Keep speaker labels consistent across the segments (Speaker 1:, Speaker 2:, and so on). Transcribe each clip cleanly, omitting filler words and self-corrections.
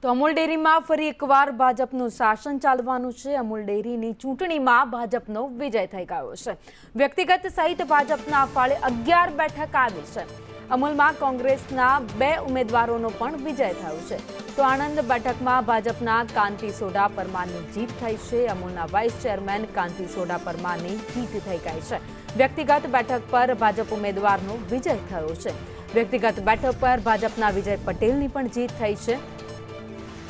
Speaker 1: તો અમૂલ ડેરીમાં ફરી એકવાર ભાજપનું શાસન ચાલવાનું છે। અમૂલ ડેરીની ચૂંટણીમાં ભાજપનો વિજય થઈ ગયો છે। વ્યક્તિગત સહિત ભાજપના ફાળે 11 બેઠક આવી છે। અમૂલમાં કોંગ્રેસના 2 ઉમેદવારોનો પણ વિજય થયો છે। તો આણંદ બેઠકમાં ભાજપના કાંતિ સોડા પરમારની જીત થઈ છે। અમૂલના વાઇસ ચેરમેન કાંતિ સોડા પરમારની જીત થઈ ગઈ છે। વ્યક્તિગત બેઠક પર ભાજપ ઉમેદવારનો વિજય થયો છે। વ્યક્તિગત બેઠક પર ભાજપના વિજય પટેલની પણ જીત થઈ છે।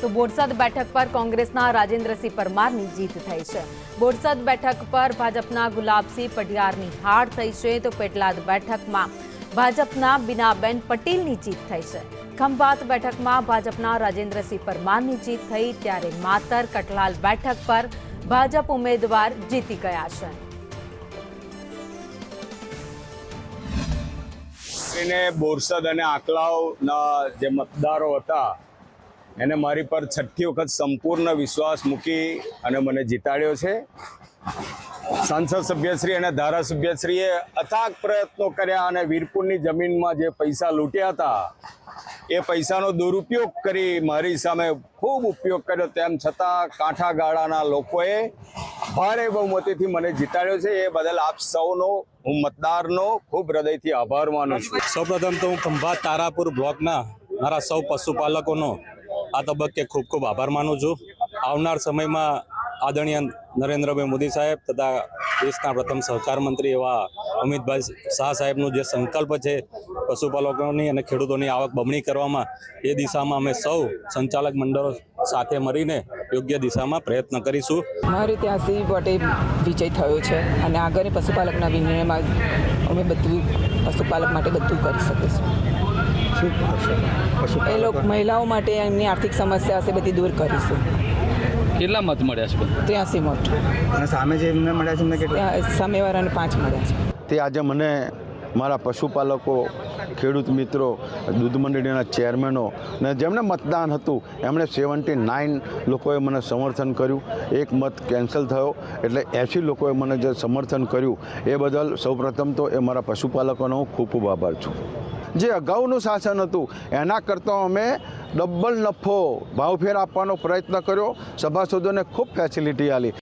Speaker 1: तो बोरसद बैठक पर कांग्रेसना राजेन्द्रसिंह परमारनी जीत थई छे। बोरसद बैठक पर भाजपना गुलाबसिंह पटियारनी हार थई छे। तो पेटलाद बैठकमां भाजपना बीनाबेन पटेलनी जीत थई छे। खंभात बैठकमां भाजपना राजेन्द्रसिंह परमारनी जीत थई, त्यारे मातर कटलाल बैठक पर भाजप उम्मीदवार जीती गया छे।
Speaker 2: बोरसद અને આકલાવના જે મતદારો હતા એને મારી પર છઠ્ઠી વખત સંપૂર્ણ વિશ્વાસ મૂકી અને મને જીતાડ્યો છે। સાંસદ સભ્યશ્રી અને ધારાસભ્યશ્રીએ અથાગ પ્રયત્નો કર્યા અને વીરપુરની જમીનમાં જે પૈસા લૂંટ્યા હતા એ પૈસાનો દુરુપયોગ કરી મારી સામે ખૂબ ઉપયોગ કર્યો। તેમ છતાં કાંઠા ગાળાના લોકોએ ભારે બહુમતીથી મને જીતાડ્યો છે। એ બદલ આપ સૌનો હું મતદારનો ખૂબ હૃદયથી આભાર માનું છું।
Speaker 3: સૌપ્રથમ તો હું ખંભાત તારાપુર બ્લોકના મારા સૌ પશુપાલકોનો આ તબક્કે ખૂબ ખૂબ આભાર માનું છું। આવનાર સમયમાં આદરણીય નરેન્દ્રભાઈ મોદી સાહેબ તથા દેશના પ્રથમ સહકાર મંત્રી એવા અમિતભાઈ શાહ સાહેબનું જે સંકલ્પ છે પશુપાલકોની અને ખેડૂતોની આવક બમણી કરવામાં, એ દિશામાં અમે સૌ સંચાલક મંડળો સાથે મળીને યોગ્ય દિશામાં પ્રયત્ન કરીશું।
Speaker 4: મારે ત્યાં સિંહ વોટે વિજય થયો છે અને આગળ પશુપાલકના વિનિમયમાં અમે બધું પશુપાલક માટે બધું કરી શકીશું। એ લોકો મહિલાઓ માટે એમની આર્થિક સમસ્યા હશે બધી દૂર કરીશું।
Speaker 5: કેટલા મત મળ્યા છે?
Speaker 4: 83 મત।
Speaker 6: અને સામે જે એમને મળ્યા છે એમને કેટલા?
Speaker 4: સામેવાળાને 5 મળ્યા છે।
Speaker 7: તે આજે મને મારા પશુપાલકો, ખેડૂત મિત્રો, દૂધ મંડળીના ચેરમેનો ને જેમને મતદાન હતું એમણે 79 લોકોએ મને સમર્થન કર્યું। એક મત કેન્સલ થયો એટલે 80 લોકોએ મને જે સમર્થન કર્યું એ બદલ સૌપ્રથમ તો એ મારા પશુપાલકોનો હું ખૂબ ખૂબ આભાર છું। જે અગાઉનું શાસન હતું એના કરતાં અમે ડબલ નફો ભાવફેર આપવાનો પ્રયત્ન કર્યો। સભાસદોને ખૂબ ફેસિલિટી આપી।